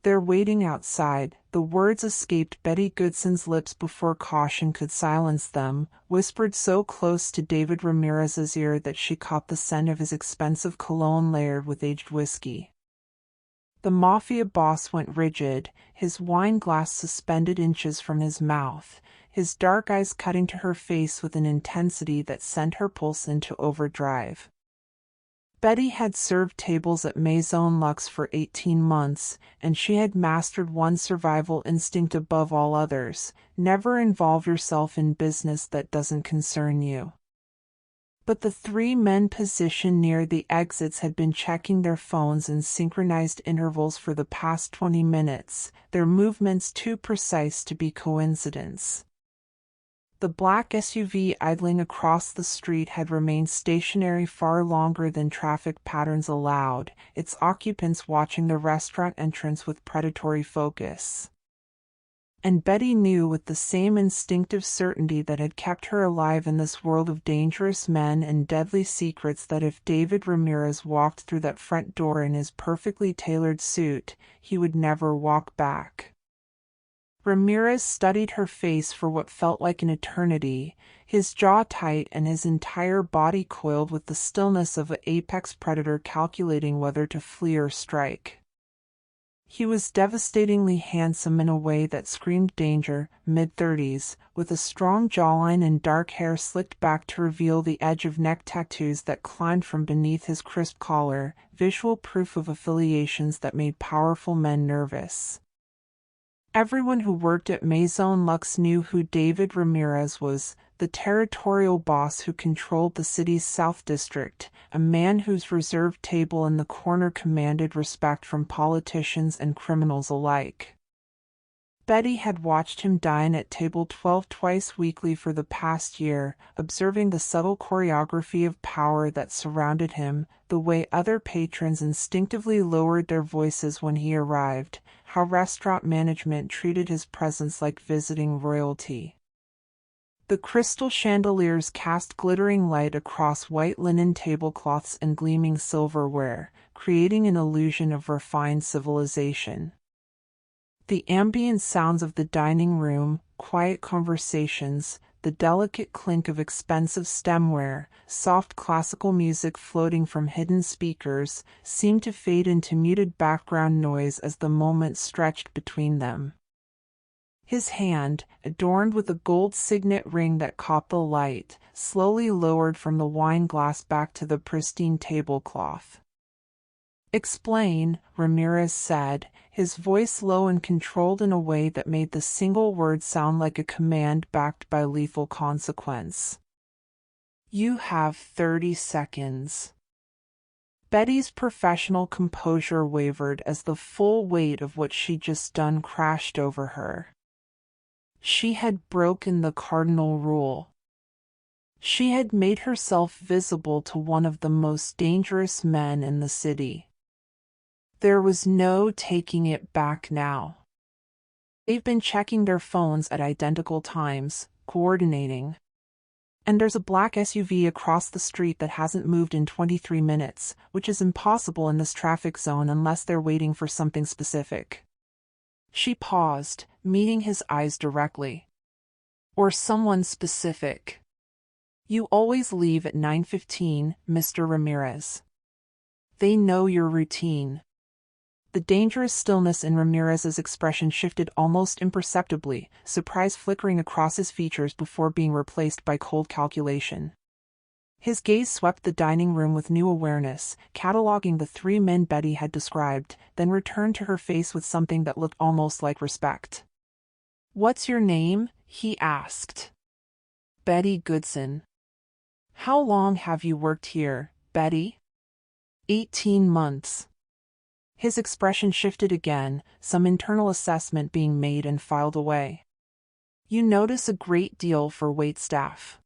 They're waiting outside. The words escaped Betty Goodson's lips before caution could silence them, whispered so close to David Ramirez's ear that she caught the scent of his expensive cologne layered with aged whiskey. The Mafia boss went rigid, his wine glass suspended inches from his mouth, his dark eyes cutting to her face with an intensity that sent her pulse into overdrive. Betty had served tables at Maison Luxe for 18 months, and she had mastered one survival instinct above all others: never involve yourself in business that doesn't concern you. But the three men positioned near the exits had been checking their phones in synchronized intervals for the past 20 minutes, their movements too precise to be coincidence. The black SUV idling across the street had remained stationary far longer than traffic patterns allowed, its occupants watching the restaurant entrance with predatory focus. And Betty knew with the same instinctive certainty that had kept her alive in this world of dangerous men and deadly secrets that if David Ramirez walked through that front door in his perfectly tailored suit, he would never walk back. Ramirez studied her face for what felt like an eternity, his jaw tight and his entire body coiled with the stillness of an apex predator calculating whether to flee or strike. He was devastatingly handsome in a way that screamed danger, mid-30s, with a strong jawline and dark hair slicked back to reveal the edge of neck tattoos that climbed from beneath his crisp collar, visual proof of affiliations that made powerful men nervous. Everyone who worked at Maison Luxe knew who David Ramirez was, the territorial boss who controlled the city's South District, a man whose reserved table in the corner commanded respect from politicians and criminals alike. Betty had watched him dine at table 12 twice weekly for the past year, observing the subtle choreography of power that surrounded him, the way other patrons instinctively lowered their voices when he arrived, how restaurant management treated his presence like visiting royalty. The crystal chandeliers cast glittering light across white linen tablecloths and gleaming silverware, creating an illusion of refined civilization. The ambient sounds of the dining room, quiet conversations, the delicate clink of expensive stemware, soft classical music floating from hidden speakers, seemed to fade into muted background noise as the moment stretched between them. His hand, adorned with a gold signet ring that caught the light, slowly lowered from the wine glass back to the pristine tablecloth. "Explain," Ramirez said, his voice low and controlled in a way that made the single word sound like a command backed by lethal consequence. "You have 30 seconds. Betty's professional composure wavered as the full weight of what she'd just done crashed over her. She had broken the cardinal rule. She had made herself visible to one of the most dangerous men in the city. There was no taking it back now. They've been checking their phones at identical times, coordinating. And there's a black SUV across the street that hasn't moved in 23 minutes, which is impossible in this traffic zone unless they're waiting for something specific." She paused, meeting his eyes directly. "Or someone specific. You always leave at 9:15, Mr. Ramirez. They know your routine." The dangerous stillness in Ramirez's expression shifted almost imperceptibly, surprise flickering across his features before being replaced by cold calculation. His gaze swept the dining room with new awareness, cataloging the three men Betty had described, then returned to her face with something that looked almost like respect. "What's your name?" he asked. "Betty Goodson." "How long have you worked here, Betty?" 18 months. His expression shifted again, some internal assessment being made and filed away. "You notice a great deal for waitstaff.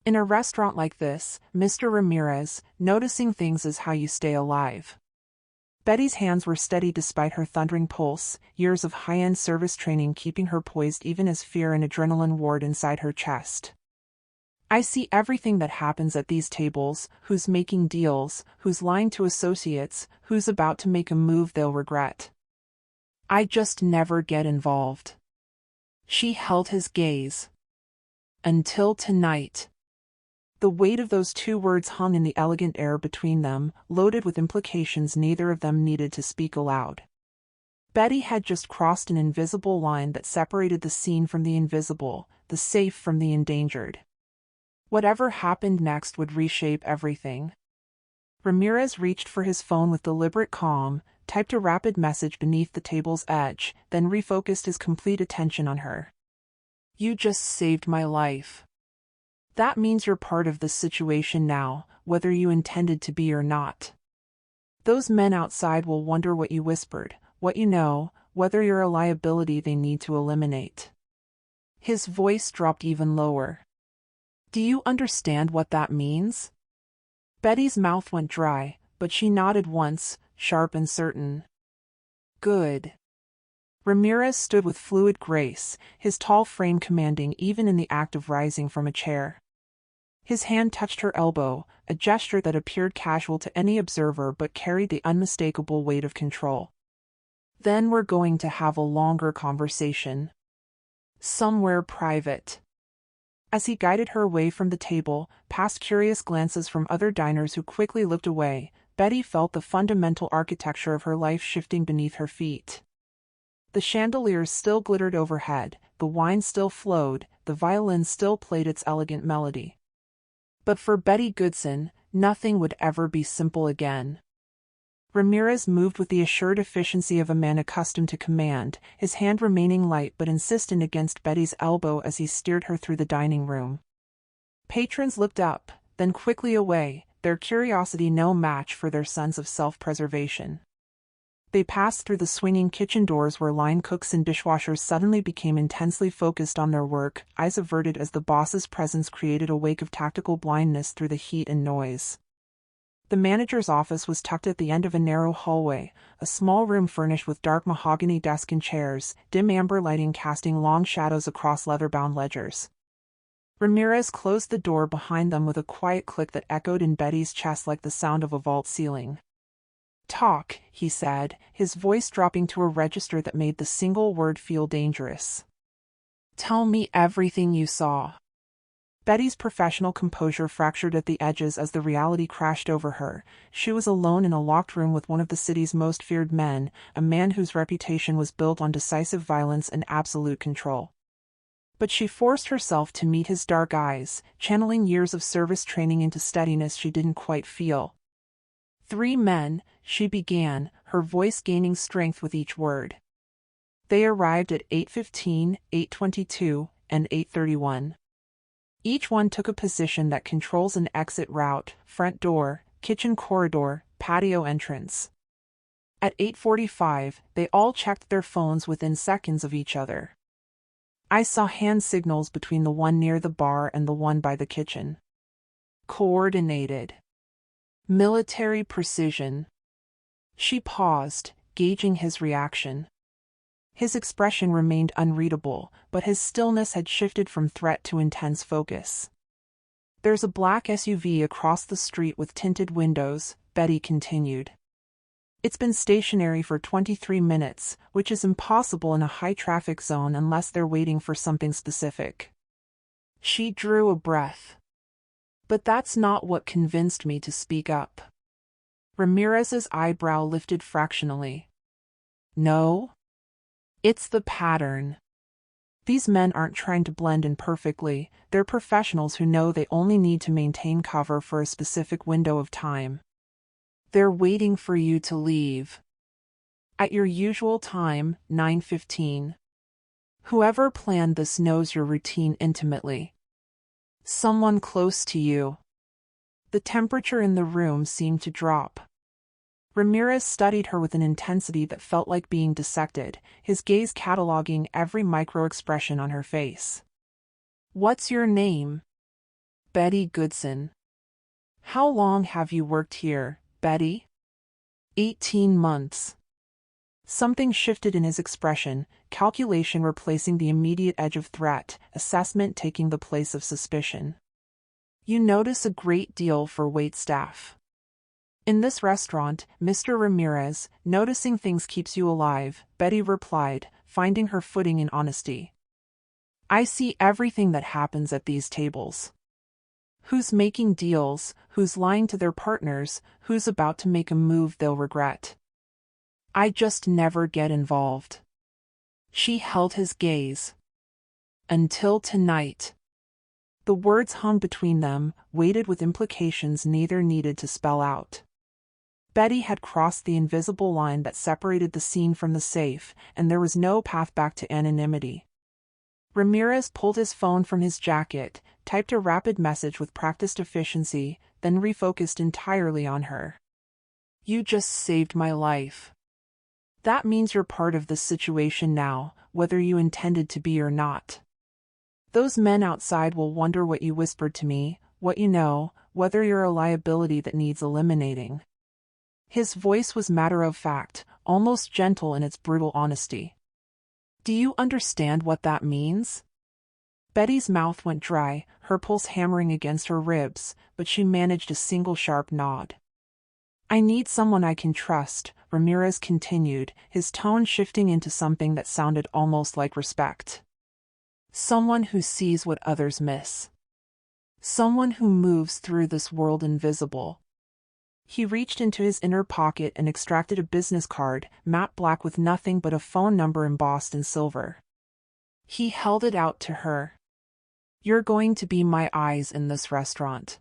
In a restaurant like this, Mr. Ramirez, noticing things is how you stay alive." Betty's hands were steady despite her thundering pulse, years of high-end service training keeping her poised even as fear and adrenaline warred inside her chest. "I see everything that happens at these tables, who's making deals, who's lying to associates, who's about to make a move they'll regret. I just never get involved. She held his gaze. Until tonight. The weight of those two words hung in the elegant air between them, loaded with implications neither of them needed to speak aloud. Betty had just crossed an invisible line that separated the seen from the invisible, the safe from the endangered. Whatever happened next would reshape everything. Ramirez reached for his phone with deliberate calm, typed a rapid message beneath the table's edge, then refocused his complete attention on her. You just saved my life. That means you're part of this situation now, whether you intended to be or not. Those men outside will wonder what you whispered, what you know, whether you're a liability they need to eliminate. His voice dropped even lower. Do you understand what that means? Betty's mouth went dry, but she nodded once, sharp and certain. Good. Ramirez stood with fluid grace, his tall frame commanding even in the act of rising from a chair. His hand touched her elbow, a gesture that appeared casual to any observer but carried the unmistakable weight of control. Then we're going to have a longer conversation. Somewhere private. As he guided her away from the table, past curious glances from other diners who quickly looked away, Betty felt the fundamental architecture of her life shifting beneath her feet. The chandeliers still glittered overhead, the wine still flowed, the violin still played its elegant melody. But for Betty Goodson, nothing would ever be simple again. Ramirez moved with the assured efficiency of a man accustomed to command, his hand remaining light but insistent against Betty's elbow as he steered her through the dining room. Patrons looked up, then quickly away, their curiosity no match for their sense of self-preservation. They passed through the swinging kitchen doors where line cooks and dishwashers suddenly became intensely focused on their work, eyes averted as the boss's presence created a wake of tactical blindness through the heat and noise. The manager's office was tucked at the end of a narrow hallway, a small room furnished with dark mahogany desk and chairs, dim amber lighting casting long shadows across leather-bound ledgers. Ramirez closed the door behind them with a quiet click that echoed in Betty's chest like the sound of a vault ceiling. Talk, he said, his voice dropping to a register that made the single word feel dangerous. Tell me everything you saw. Betty's professional composure fractured at the edges as the reality crashed over her. She was alone in a locked room with one of the city's most feared men, a man whose reputation was built on decisive violence and absolute control. But she forced herself to meet his dark eyes, channeling years of service training into steadiness she didn't quite feel. 3 men, she began, her voice gaining strength with each word. They arrived at 8:15, 8:22, and 8:31. Each one took a position that controls an exit route, front door, kitchen corridor, patio entrance. At 8:45, they all checked their phones within seconds of each other. I saw hand signals between the one near the bar and the one by the kitchen. Coordinated. Military precision. She paused, gauging his reaction. His expression remained unreadable, but his stillness had shifted from threat to intense focus. There's a black SUV across the street with tinted windows, Betty continued. It's been stationary for 23 minutes, which is impossible in a high-traffic zone unless they're waiting for something specific. She drew a breath. But that's not what convinced me to speak up. Ramirez's eyebrow lifted fractionally. No? It's the pattern. These men aren't trying to blend in perfectly, they're professionals who know they only need to maintain cover for a specific window of time. They're waiting for you to leave. At your usual time, 9:15. Whoever planned this knows your routine intimately. Someone close to you. The temperature in the room seemed to drop. Ramirez studied her with an intensity that felt like being dissected, his gaze cataloging every micro-expression on her face. What's your name? Betty Goodson. How long have you worked here, Betty? 18 months. Something shifted in his expression, calculation replacing the immediate edge of threat, assessment taking the place of suspicion. You notice a great deal for waitstaff. In this restaurant, Mr. Ramirez, noticing things keeps you alive, Betty replied, finding her footing in honesty. I see everything that happens at these tables. Who's making deals, who's lying to their partners, who's about to make a move they'll regret. I just never get involved. She held his gaze. Until tonight. The words hung between them, weighted with implications neither needed to spell out. Betty had crossed the invisible line that separated the scene from the safe, and there was no path back to anonymity. Ramirez pulled his phone from his jacket, typed a rapid message with practiced efficiency, then refocused entirely on her. You just saved my life. That means you're part of this situation now, whether you intended to be or not. Those men outside will wonder what you whispered to me, what you know, whether you're a liability that needs eliminating. His voice was matter-of-fact, almost gentle in its brutal honesty. Do you understand what that means? Betty's mouth went dry, her pulse hammering against her ribs, but she managed a single sharp nod. I need someone I can trust, Ramirez continued, his tone shifting into something that sounded almost like respect. Someone who sees what others miss. Someone who moves through this world invisible. He reached into his inner pocket and extracted a business card, matte black with nothing but a phone number embossed in silver. He held it out to her. You're going to be my eyes in this restaurant.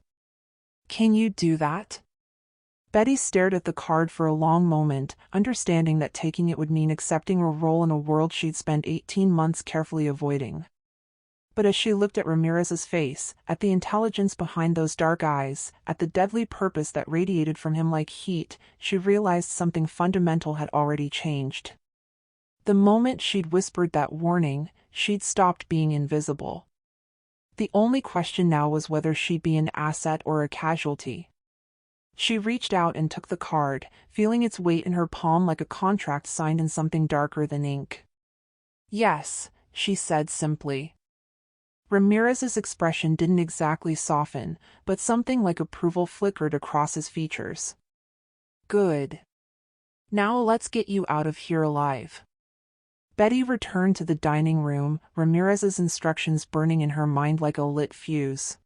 Can you do that? Betty stared at the card for a long moment, understanding that taking it would mean accepting a role in a world she'd spent 18 months carefully avoiding. But as she looked at Ramirez's face, at the intelligence behind those dark eyes, at the deadly purpose that radiated from him like heat, she realized something fundamental had already changed. The moment she'd whispered that warning, she'd stopped being invisible. The only question now was whether she'd be an asset or a casualty. She reached out and took the card, feeling its weight in her palm like a contract signed in something darker than ink. Yes, she said simply. Ramirez's expression didn't exactly soften, but something like approval flickered across his features. Good. Now let's get you out of here alive. Betty returned to the dining room, Ramirez's instructions burning in her mind like a lit fuse.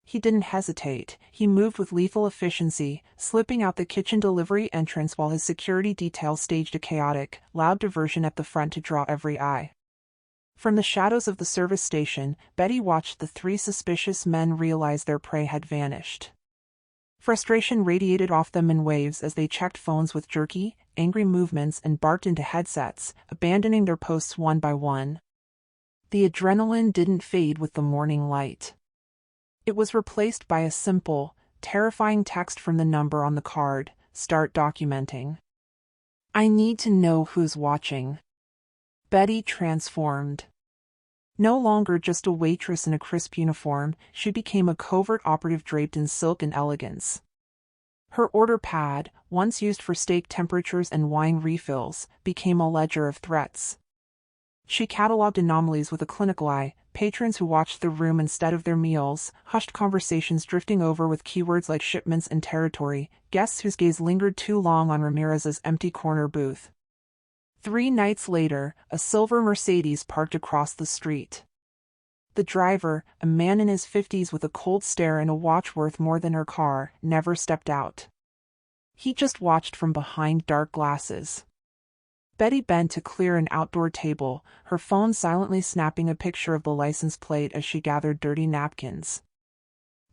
He didn't hesitate. He moved with lethal efficiency, slipping out the kitchen delivery entrance while his security detail staged a chaotic, loud diversion at the front to draw every eye. From the shadows of the service station, Betty watched the three suspicious men realize their prey had vanished. Frustration radiated off them in waves as they checked phones with jerky, angry movements and barked into headsets, abandoning their posts one by one. The adrenaline didn't fade with the morning light. It was replaced by a simple, terrifying text from the number on the card, "Start documenting." I need to know who's watching. Betty transformed. No longer just a waitress in a crisp uniform, she became a covert operative draped in silk and elegance. Her order pad, once used for steak temperatures and wine refills, became a ledger of threats. She cataloged anomalies with a clinical eye, patrons who watched the room instead of their meals, hushed conversations drifting over with keywords like shipments and territory, guests whose gaze lingered too long on Ramirez's empty corner booth. 3 nights later, a silver Mercedes parked across the street. The driver, a man in his 50s with a cold stare and a watch worth more than her car, never stepped out. He just watched from behind dark glasses. Betty bent to clear an outdoor table, her phone silently snapping a picture of the license plate as she gathered dirty napkins.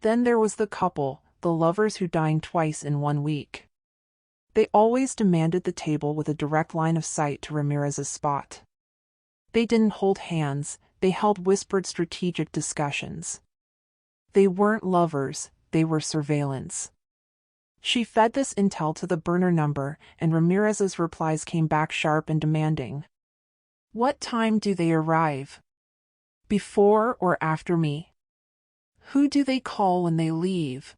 Then there was the couple, the lovers who dined twice in 1 week. They always demanded the table with a direct line of sight to Ramirez's spot. They didn't hold hands, they held whispered strategic discussions. They weren't lovers, they were surveillance. She fed this intel to the burner number, and Ramirez's replies came back sharp and demanding. What time do they arrive? Before or after me? Who do they call when they leave?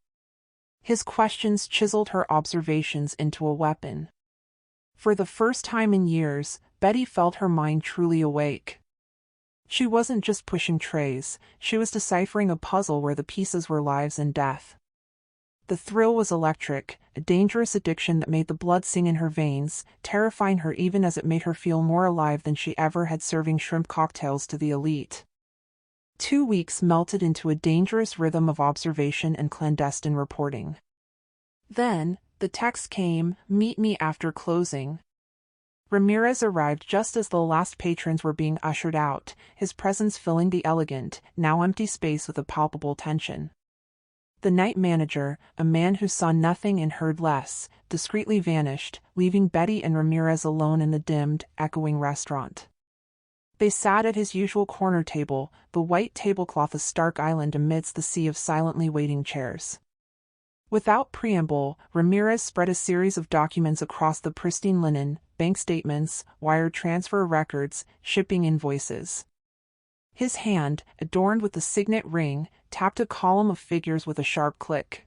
His questions chiseled her observations into a weapon. For the first time in years, Betty felt her mind truly awake. She wasn't just pushing trays, she was deciphering a puzzle where the pieces were lives and death. The thrill was electric, a dangerous addiction that made the blood sing in her veins, terrifying her even as it made her feel more alive than she ever had serving shrimp cocktails to the elite. 2 weeks melted into a dangerous rhythm of observation and clandestine reporting. Then, the text came, "Meet me after closing." Ramirez arrived just as the last patrons were being ushered out, his presence filling the elegant, now empty space with a palpable tension. The night manager, a man who saw nothing and heard less, discreetly vanished, leaving Betty and Ramirez alone in the dimmed, echoing restaurant. They sat at his usual corner table, the white tablecloth a stark island amidst the sea of silently waiting chairs. Without preamble, Ramirez spread a series of documents across the pristine linen, bank statements, wire transfer records, shipping invoices. His hand, adorned with the signet ring, tapped a column of figures with a sharp click.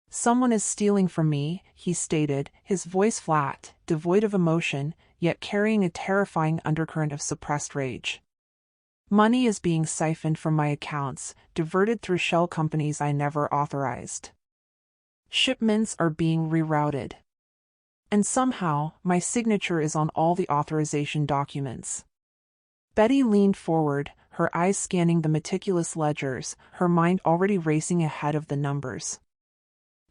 "Someone is stealing from me," he stated, his voice flat, devoid of emotion, yet carrying a terrifying undercurrent of suppressed rage. "Money is being siphoned from my accounts, diverted through shell companies I never authorized. Shipments are being rerouted. And somehow, my signature is on all the authorization documents." Betty leaned forward, her eyes scanning the meticulous ledgers, her mind already racing ahead of the numbers.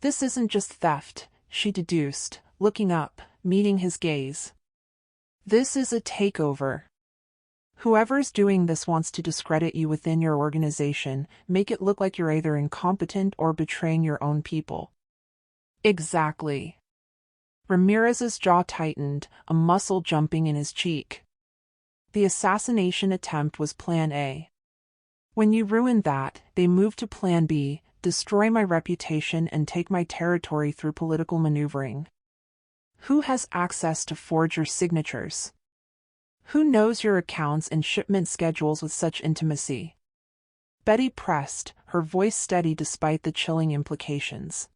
"This isn't just theft," she deduced, looking up, meeting his gaze. "This is a takeover. Whoever's doing this wants to discredit you within your organization, make it look like you're either incompetent or betraying your own people." "Exactly." Ramirez's jaw tightened, a muscle jumping in his cheek. The assassination attempt was Plan A. When you ruin that, they move to Plan B, destroy my reputation and take my territory through political maneuvering. Who has access to forge your signatures? Who knows your accounts and shipment schedules with such intimacy? Betty pressed, her voice steady despite the chilling implications.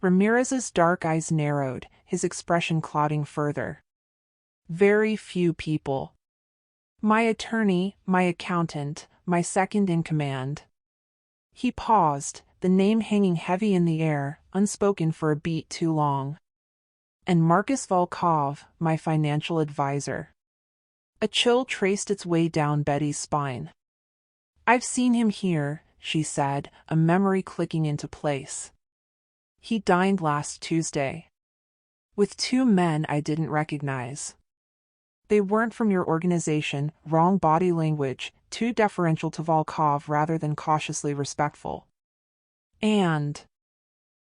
Ramirez's dark eyes narrowed, his expression clouding further. "Very few people. My attorney, my accountant, my second in command." He paused, the name hanging heavy in the air, unspoken for a beat too long. "And Marcus Volkov, my financial advisor." A chill traced its way down Betty's spine. "I've seen him here," she said, a memory clicking into place. "He dined last Tuesday. With 2 men I didn't recognize. They weren't from your organization, wrong body language, too deferential to Volkov rather than cautiously respectful. And..."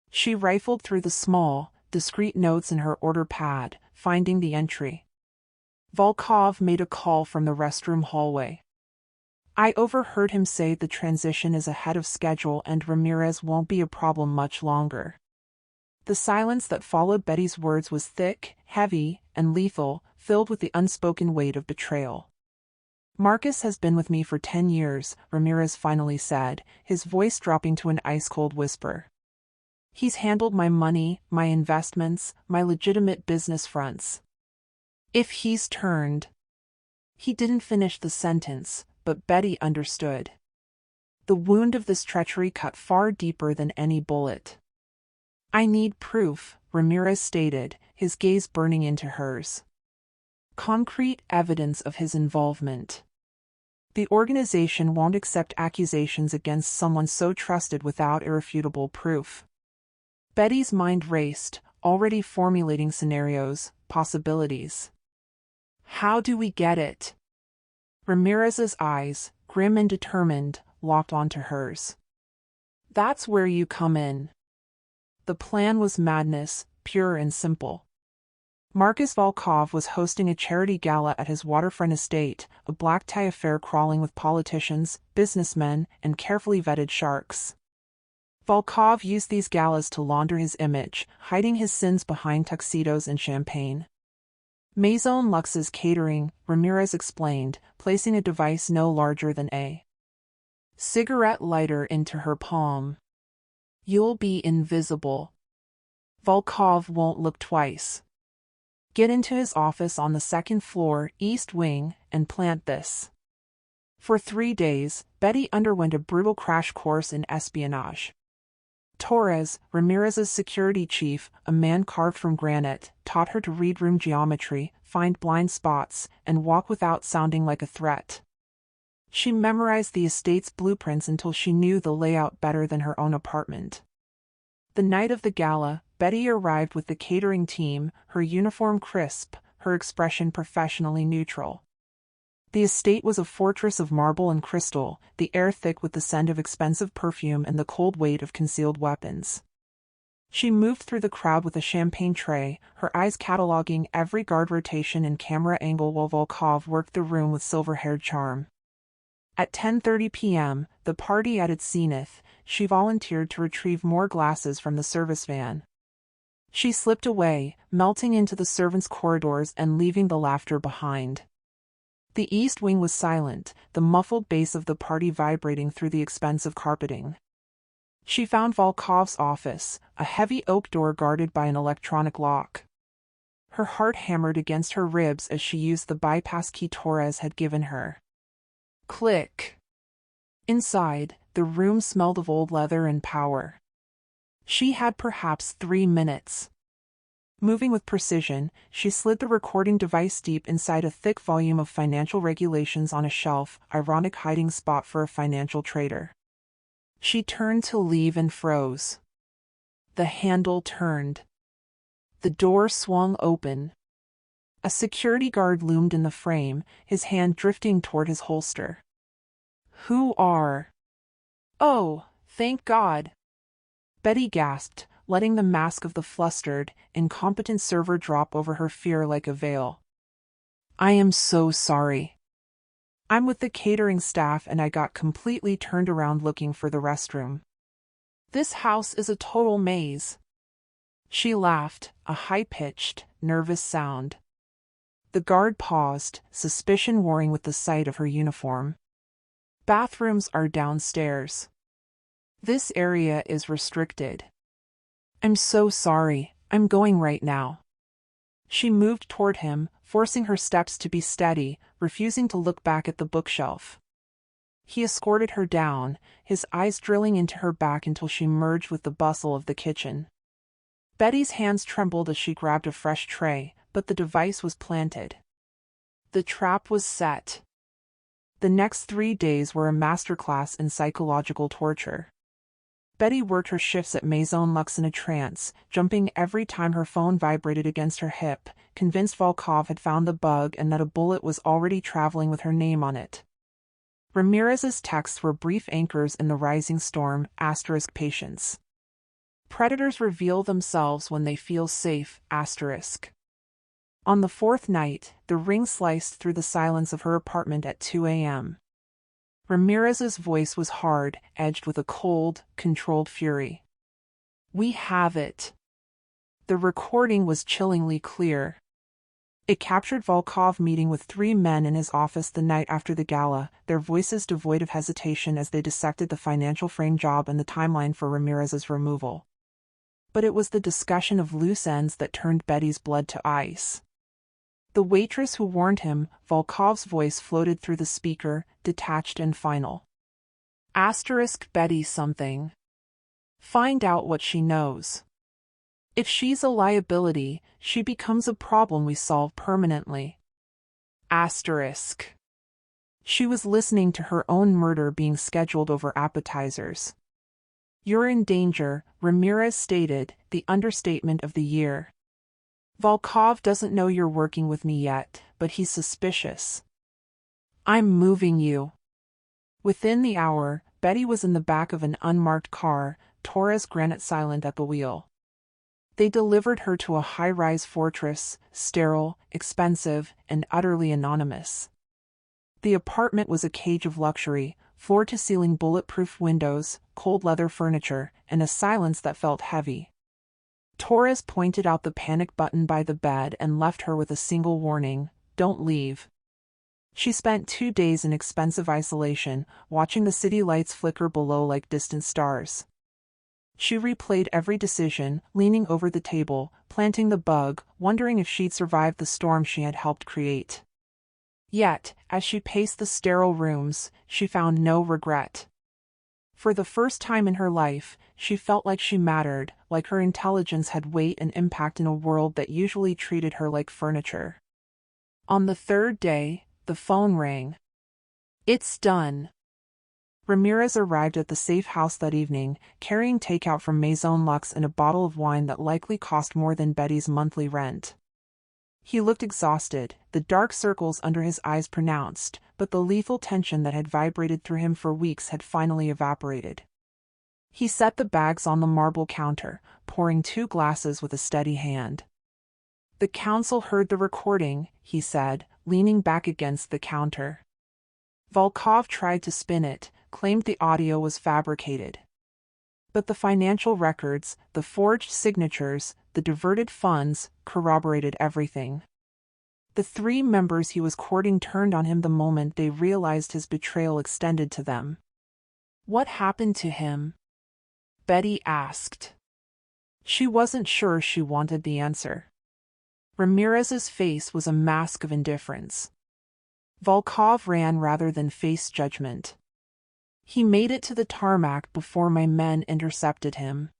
She rifled through the small, discreet notes in her order pad, finding the entry. "Volkov made a call from the restroom hallway. I overheard him say the transition is ahead of schedule and Ramirez won't be a problem much longer." The silence that followed Betty's words was thick, heavy, and lethal, filled with the unspoken weight of betrayal. "Marcus has been with me for 10 years, Ramirez finally said, his voice dropping to an ice-cold whisper. "He's handled my money, my investments, my legitimate business fronts. If he's turned..." He didn't finish the sentence, but Betty understood. The wound of this treachery cut far deeper than any bullet. "I need proof," Ramirez stated, his gaze burning into hers. "Concrete evidence of his involvement. The organization won't accept accusations against someone so trusted without irrefutable proof." Betty's mind raced, already formulating scenarios, possibilities. "How do we get it?" Ramirez's eyes, grim and determined, locked onto hers. "That's where you come in." The plan was madness, pure and simple. Marcus Volkov was hosting a charity gala at his waterfront estate, a black tie affair crawling with politicians, businessmen, and carefully vetted sharks. Volkov used these galas to launder his image, hiding his sins behind tuxedos and champagne. "Maison Luxe's catering," Ramirez explained, placing a device no larger than a cigarette lighter into her palm. "You'll be invisible. Volkov won't look twice. Get into his office on the 2nd floor, East Wing, and plant this." For 3 days, Betty underwent a brutal crash course in espionage. Torres, Ramirez's security chief, a man carved from granite, taught her to read room geometry, find blind spots, and walk without sounding like a threat. She memorized the estate's blueprints until she knew the layout better than her own apartment. The night of the gala, Betty arrived with the catering team, her uniform crisp, her expression professionally neutral. The estate was a fortress of marble and crystal, the air thick with the scent of expensive perfume and the cold weight of concealed weapons. She moved through the crowd with a champagne tray, her eyes cataloging every guard rotation and camera angle while Volkov worked the room with silver-haired charm. At 10:30 p.m., the party at its zenith, she volunteered to retrieve more glasses from the service van. She slipped away, melting into the servants' corridors and leaving the laughter behind. The east wing was silent, the muffled bass of the party vibrating through the expensive carpeting. She found Volkov's office, a heavy oak door guarded by an electronic lock. Her heart hammered against her ribs as she used the bypass key Torres had given her. Click. Inside, the room smelled of old leather and power. She had perhaps 3 minutes. Moving with precision, she slid the recording device deep inside a thick volume of financial regulations on a shelf, ironic hiding spot for a financial trader. She turned to leave and froze. The handle turned. The door swung open. A security guard loomed in the frame, his hand drifting toward his holster. "Who are?" "Oh, thank God!" Betty gasped, letting the mask of the flustered, incompetent server drop over her fear like a veil. "I am so sorry. I'm with the catering staff and I got completely turned around looking for the restroom. This house is a total maze." She laughed, a high-pitched, nervous sound. The guard paused, suspicion warring with the sight of her uniform. "Bathrooms are downstairs. This area is restricted." "I'm so sorry, I'm going right now." She moved toward him, forcing her steps to be steady, refusing to look back at the bookshelf. He escorted her down, his eyes drilling into her back until she merged with the bustle of the kitchen. Betty's hands trembled as she grabbed a fresh tray, but the device was planted. The trap was set. The next 3 days were a masterclass in psychological torture. Betty worked her shifts at Maison Luxe in a trance, jumping every time her phone vibrated against her hip, convinced Volkov had found the bug and that a bullet was already traveling with her name on it. Ramirez's texts were brief anchors in the rising storm, *patience. Predators reveal themselves when they feel safe, *. On the 4th night, the ring sliced through the silence of her apartment at 2 a.m. Ramirez's voice was hard, edged with a cold, controlled fury. "We have it." The recording was chillingly clear. It captured Volkov meeting with 3 men in his office the night after the gala, their voices devoid of hesitation as they dissected the financial frame job and the timeline for Ramirez's removal. But it was the discussion of loose ends that turned Betty's blood to ice. The waitress who warned him, Volkov's voice floated through the speaker, detached and final. Betty something. Find out what she knows. If she's a liability, she becomes a problem we solve permanently. She was listening to her own murder being scheduled over appetizers. "You're in danger," Ramirez stated, the understatement of the year. "Volkov doesn't know you're working with me yet, but he's suspicious. I'm moving you." Within the hour, Betty was in the back of an unmarked car, Torres granite silent at the wheel. They delivered her to a high-rise fortress, sterile, expensive, and utterly anonymous. The apartment was a cage of luxury, floor-to-ceiling bulletproof windows, cold leather furniture, and a silence that felt heavy. Torres pointed out the panic button by the bed and left her with a single warning: don't leave. She spent 2 days in expensive isolation, watching the city lights flicker below like distant stars. She replayed every decision, leaning over the table, planting the bug, wondering if she'd survived the storm she had helped create. Yet, as she paced the sterile rooms, she found no regret. For the first time in her life, she felt like she mattered, like her intelligence had weight and impact in a world that usually treated her like furniture. On the third day, the phone rang. "It's done." Ramirez arrived at the safe house that evening, carrying takeout from Maison Luxe and a bottle of wine that likely cost more than Betty's monthly rent. He looked exhausted, the dark circles under his eyes pronounced, but the lethal tension that had vibrated through him for weeks had finally evaporated. He set the bags on the marble counter, pouring 2 glasses with a steady hand. "The council heard the recording," he said, leaning back against the counter. Volkov tried to spin it, claimed the audio was fabricated. But the financial records, the forged signatures, the diverted funds, corroborated everything. The 3 members he was courting turned on him the moment they realized his betrayal extended to them. "What happened to him?" Betty asked. She wasn't sure she wanted the answer. Ramirez's face was a mask of indifference. Volkov ran rather than face judgment. "He made it to the tarmac before my men intercepted him.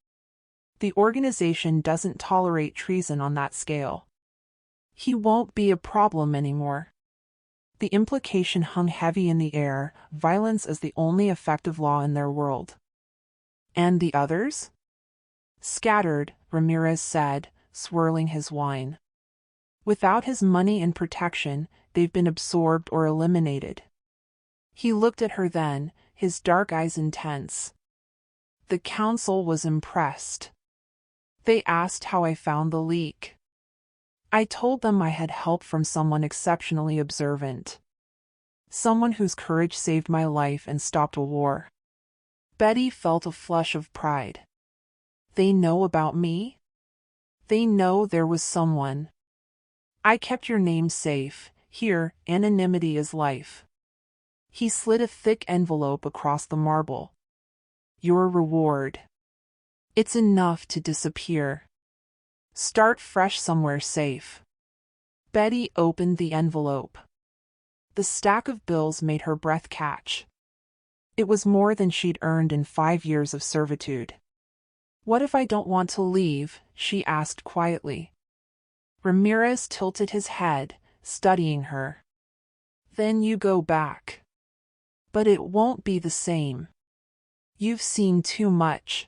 The organization doesn't tolerate treason on that scale. He won't be a problem anymore." The implication hung heavy in the air, violence is the only effective law in their world. "And the others?" "Scattered," Ramirez said, swirling his wine. "Without his money and protection, they've been absorbed or eliminated." He looked at her then, his dark eyes intense. "The council was impressed. They asked how I found the leak. I told them I had help from someone exceptionally observant. Someone whose courage saved my life and stopped a war." Betty felt a flush of pride. "They know about me? They know there was someone. I kept your name safe. Here, anonymity is life." He slid a thick envelope across the marble. "Your reward. It's enough to disappear. Start fresh somewhere safe." Betty opened the envelope. The stack of bills made her breath catch. It was more than she'd earned in 5 years of servitude. "What if I don't want to leave?" she asked quietly. Ramirez tilted his head, studying her. "Then you go back. But it won't be the same. You've seen too much.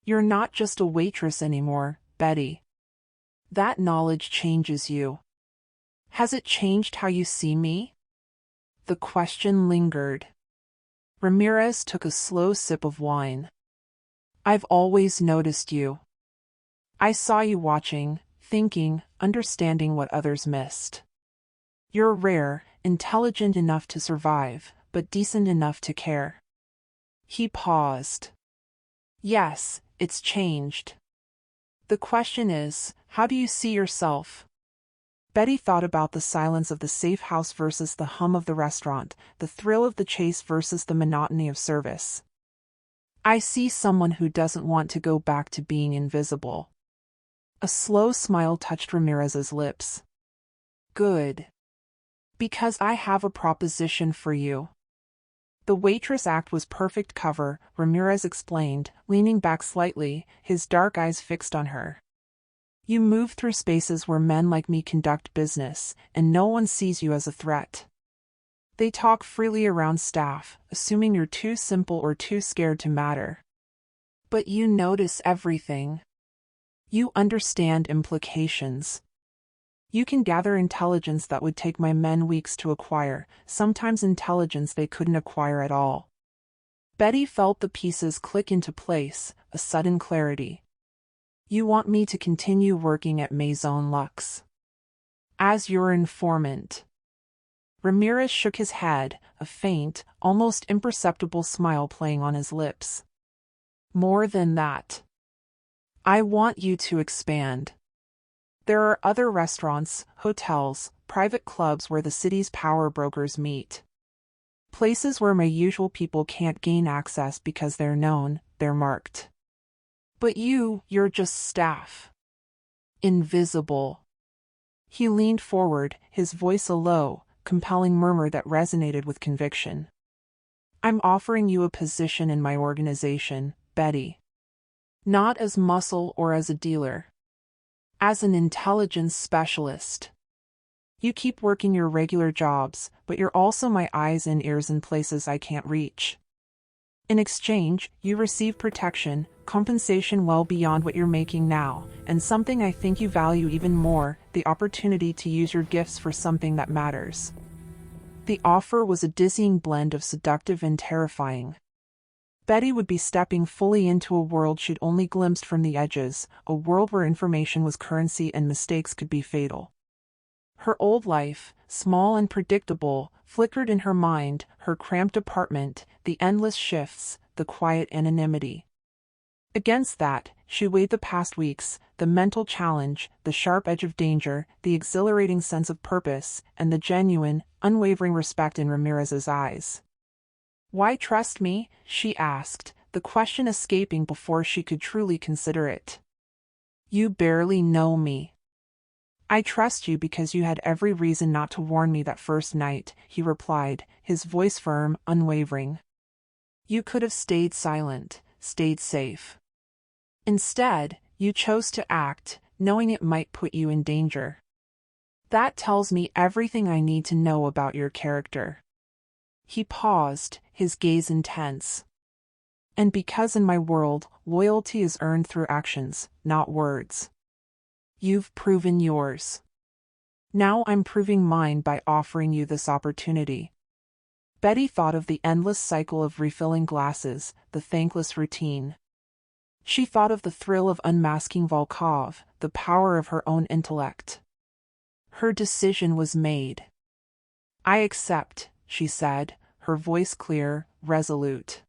You're not just a waitress anymore, Betty. That knowledge changes you. Has it changed how you see me?" The question lingered. Ramirez took a slow sip of wine. "I've always noticed you. I saw you watching, thinking, understanding what others missed. You're rare, intelligent enough to survive, but decent enough to care." He paused. "Yes, it's changed. The question is, how do you see yourself?" Betty thought about the silence of the safe house versus the hum of the restaurant, the thrill of the chase versus the monotony of service. "I see someone who doesn't want to go back to being invisible." A slow smile touched Ramirez's lips. "Good. Because I have a proposition for you." The Waitress act was perfect cover, Ramirez explained, leaning back slightly, his dark eyes fixed on her. "You move through spaces where men like me conduct business, and no one sees you as a threat. They talk freely around staff, assuming you're too simple or too scared to matter. But you notice everything. You understand implications. You can gather intelligence that would take my men weeks to acquire, sometimes intelligence they couldn't acquire at all." Betty felt the pieces click into place, a sudden clarity. "You want me to continue working at Maison Luxe? As your informant?" Ramirez shook his head, a faint, almost imperceptible smile playing on his lips. "More than that. I want you to expand. There are other restaurants, hotels, private clubs where the city's power brokers meet. Places where my usual people can't gain access because they're known, they're marked. But you're just staff. Invisible." He leaned forward, his voice a low, compelling murmur that resonated with conviction. I'm offering you a position in my organization, Betty. Not as muscle or as a dealer. As an intelligence specialist. You keep working your regular jobs, but you're also my eyes and ears in places I can't reach. In exchange, you receive protection, compensation well beyond what you're making now, and something I think you value even more, the opportunity to use your gifts for something that matters. The offer was a dizzying blend of seductive and terrifying. Betty would be stepping fully into a world she'd only glimpsed from the edges, a world where information was currency and mistakes could be fatal. Her old life, small and predictable, flickered in her mind, her cramped apartment, the endless shifts, the quiet anonymity. Against that, she weighed the past weeks, the mental challenge, the sharp edge of danger, the exhilarating sense of purpose, and the genuine, unwavering respect in Ramirez's eyes. "Why trust me?" she asked, the question escaping before she could truly consider it. "You barely know me." "I trust you because you had every reason not to warn me that first night," he replied, his voice firm, unwavering. "You could have stayed silent, stayed safe. Instead, you chose to act, knowing it might put you in danger. That tells me everything I need to know about your character." He paused, his gaze intense. "And because in my world, loyalty is earned through actions, not words. You've proven yours. Now I'm proving mine by offering you this opportunity." Betty thought of the endless cycle of refilling glasses, the thankless routine. She thought of the thrill of unmasking Volkov, the power of her own intellect. Her decision was made. "I accept," she said, her voice clear, resolute.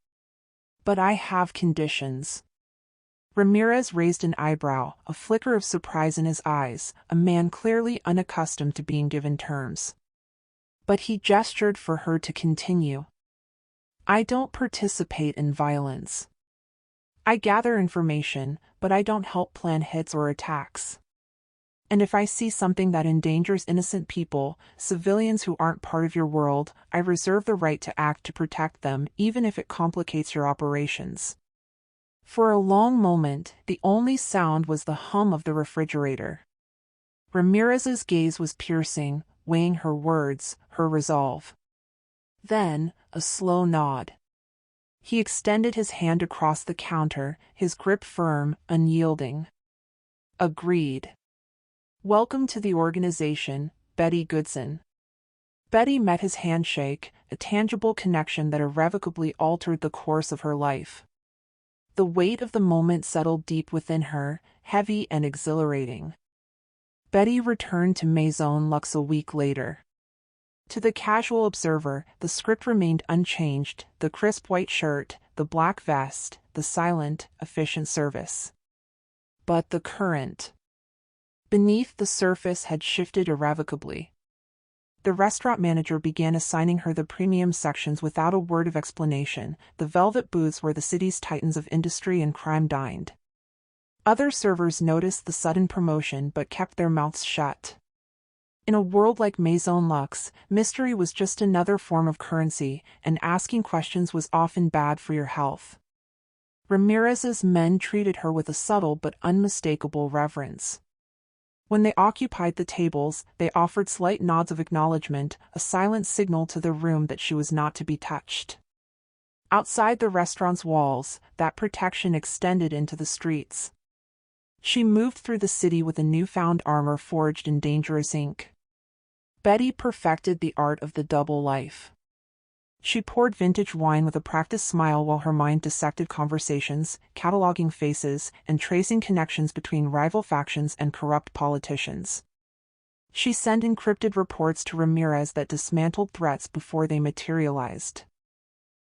"But I have conditions." Ramirez raised an eyebrow, a flicker of surprise in his eyes, a man clearly unaccustomed to being given terms. But he gestured for her to continue. "I don't participate in violence. I gather information, but I don't help plan hits or attacks. And if I see something that endangers innocent people, civilians who aren't part of your world, I reserve the right to act to protect them, even if it complicates your operations." For a long moment, the only sound was the hum of the refrigerator. Ramirez's gaze was piercing, weighing her words, her resolve. Then, a slow nod. He extended his hand across the counter, his grip firm, unyielding. "Agreed. Welcome to the organization, Betty Goodson." Betty met his handshake, a tangible connection that irrevocably altered the course of her life. The weight of the moment settled deep within her, heavy and exhilarating. Betty returned to Maison Luxe a week later. To the casual observer, the script remained unchanged, the crisp white shirt, the black vest, the silent, efficient service. But the current beneath the surface had shifted irrevocably. The restaurant manager began assigning her the premium sections without a word of explanation, the velvet booths where the city's titans of industry and crime dined. Other servers noticed the sudden promotion but kept their mouths shut. In a world like Maison Luxe, mystery was just another form of currency, and asking questions was often bad for your health. Ramirez's men treated her with a subtle but unmistakable reverence. When they occupied the tables, they offered slight nods of acknowledgement, a silent signal to the room that she was not to be touched. Outside the restaurant's walls, that protection extended into the streets. She moved through the city with a newfound armor forged in dangerous ink. Betty perfected the art of the double life. She poured vintage wine with a practiced smile while her mind dissected conversations, cataloging faces, and tracing connections between rival factions and corrupt politicians. She sent encrypted reports to Ramirez that dismantled threats before they materialized.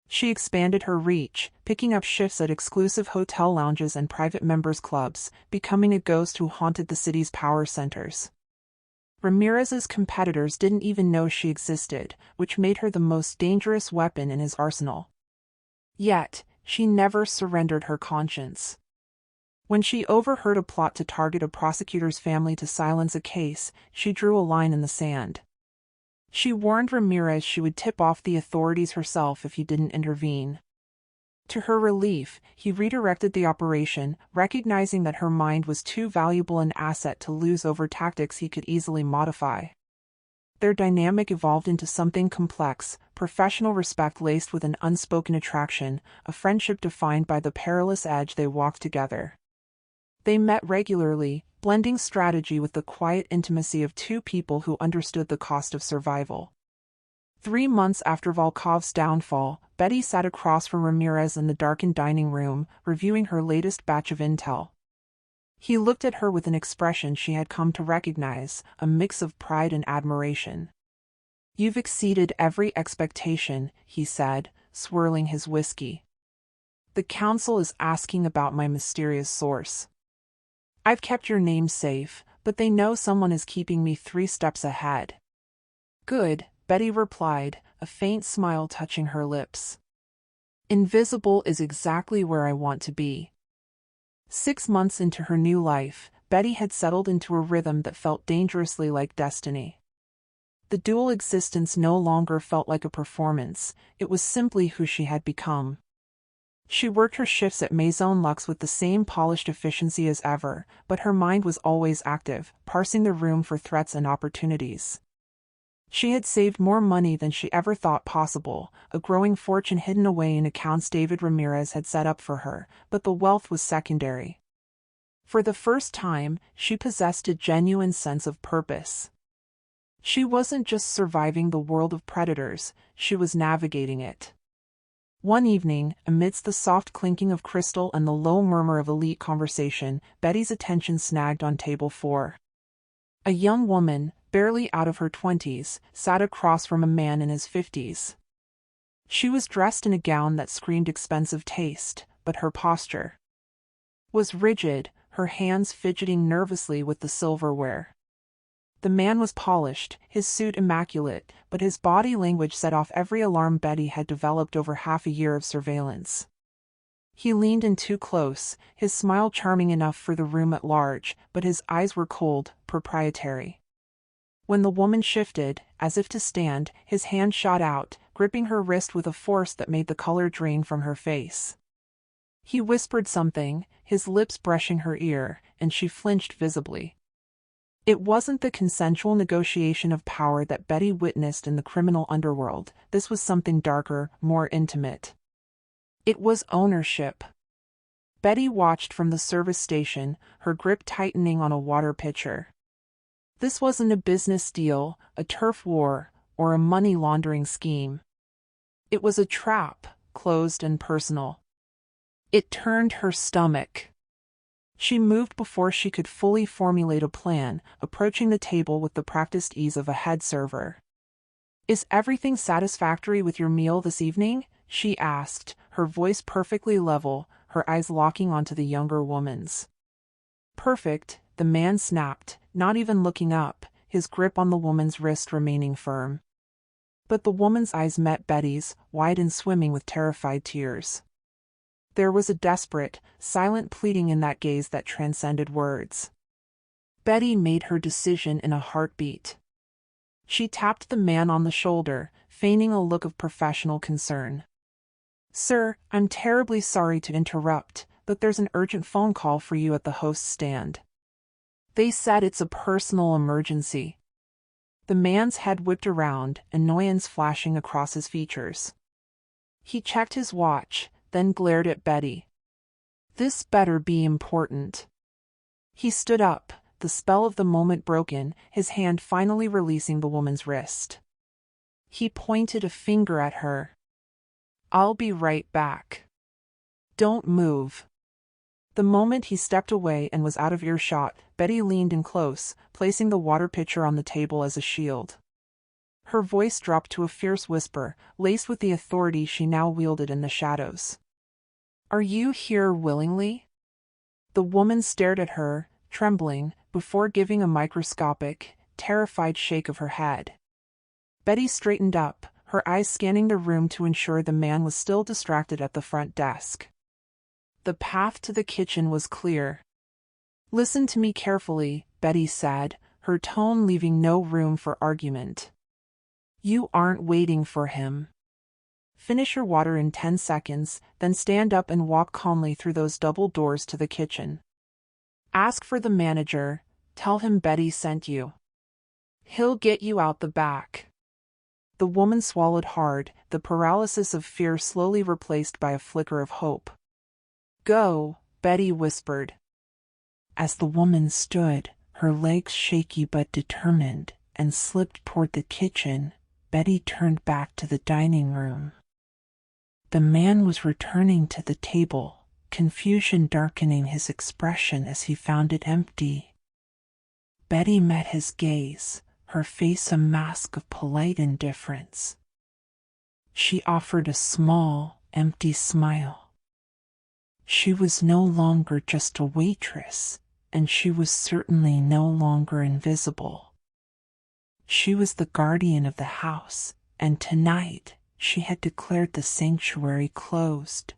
She expanded her reach, picking up shifts at exclusive hotel lounges and private members' clubs, becoming a ghost who haunted the city's power centers. Ramirez's competitors didn't even know she existed, which made her the most dangerous weapon in his arsenal. Yet, she never surrendered her conscience. When she overheard a plot to target a prosecutor's family to silence a case, she drew a line in the sand. She warned Ramirez she would tip off the authorities herself if he didn't intervene. To her relief, he redirected the operation, recognizing that her mind was too valuable an asset to lose over tactics he could easily modify. Their dynamic evolved into something complex, professional respect laced with an unspoken attraction, a friendship defined by the perilous edge they walked together. They met regularly, blending strategy with the quiet intimacy of two people who understood the cost of survival. 3 months after Volkov's downfall, Betty sat across from Ramirez in the darkened dining room, reviewing her latest batch of intel. He looked at her with an expression she had come to recognize, a mix of pride and admiration. "You've exceeded every expectation," he said, swirling his whiskey. "The council is asking about my mysterious source. I've kept your name safe, but they know someone is keeping me 3 steps ahead." "Good," Betty replied, a faint smile touching her lips. "Invisible is exactly where I want to be." 6 months into her new life, Betty had settled into a rhythm that felt dangerously like destiny. The dual existence no longer felt like a performance, it was simply who she had become. She worked her shifts at Maison Luxe with the same polished efficiency as ever, but her mind was always active, parsing the room for threats and opportunities. She had saved more money than she ever thought possible, a growing fortune hidden away in accounts David Ramirez had set up for her, but the wealth was secondary. For the first time, she possessed a genuine sense of purpose. She wasn't just surviving the world of predators, she was navigating it. One evening, amidst the soft clinking of crystal and the low murmur of elite conversation, Betty's attention snagged on table 4. A young woman, barely out of her 20s, sat across from a man in his 50s. She was dressed in a gown that screamed expensive taste, but her posture was rigid, her hands fidgeting nervously with the silverware. The man was polished, his suit immaculate, but his body language set off every alarm Betty had developed over half a year of surveillance. He leaned in too close, his smile charming enough for the room at large, but his eyes were cold, proprietary. When the woman shifted, as if to stand, his hand shot out, gripping her wrist with a force that made the color drain from her face. He whispered something, his lips brushing her ear, and she flinched visibly. It wasn't the consensual negotiation of power that Betty witnessed in the criminal underworld, this was something darker, more intimate. It was ownership. Betty watched from the service station, her grip tightening on a water pitcher. This wasn't a business deal, a turf war, or a money laundering scheme. It was a trap, closed and personal. It turned her stomach. She moved before she could fully formulate a plan, approaching the table with the practiced ease of a head server. "Is everything satisfactory with your meal this evening?" she asked, her voice perfectly level, her eyes locking onto the younger woman's. "Perfect," the man snapped, not even looking up, his grip on the woman's wrist remaining firm. But the woman's eyes met Betty's, wide and swimming with terrified tears. There was a desperate, silent pleading in that gaze that transcended words. Betty made her decision in a heartbeat. She tapped the man on the shoulder, feigning a look of professional concern. "Sir, I'm terribly sorry to interrupt, but there's an urgent phone call for you at the host's stand. They said it's a personal emergency." The man's head whipped around, annoyance flashing across his features. He checked his watch, then glared at Betty. "This better be important." He stood up, the spell of the moment broken, his hand finally releasing the woman's wrist. He pointed a finger at her. "I'll be right back. Don't move." The moment he stepped away and was out of earshot, Betty leaned in close, placing the water pitcher on the table as a shield. Her voice dropped to a fierce whisper, laced with the authority she now wielded in the shadows. "Are you here willingly?" The woman stared at her, trembling, before giving a microscopic, terrified shake of her head. Betty straightened up, her eyes scanning the room to ensure the man was still distracted at the front desk. The path to the kitchen was clear. "Listen to me carefully," Betty said, her tone leaving no room for argument. You aren't waiting for him. Finish your water in 10 seconds, then stand up and walk calmly through those double doors to the kitchen. Ask for the manager, tell him Betty sent you. He'll get you out the back. The woman swallowed hard, the paralysis of fear slowly replaced by a flicker of hope. Go, Betty whispered. As the woman stood, her legs shaky but determined, and slipped toward the kitchen, Betty turned back to the dining room. The man was returning to the table, confusion darkening his expression as he found it empty. Betty met his gaze, her face a mask of polite indifference. She offered a small, empty smile. She was no longer just a waitress, and she was certainly no longer invisible. She was the guardian of the house, and tonight she had declared the sanctuary closed.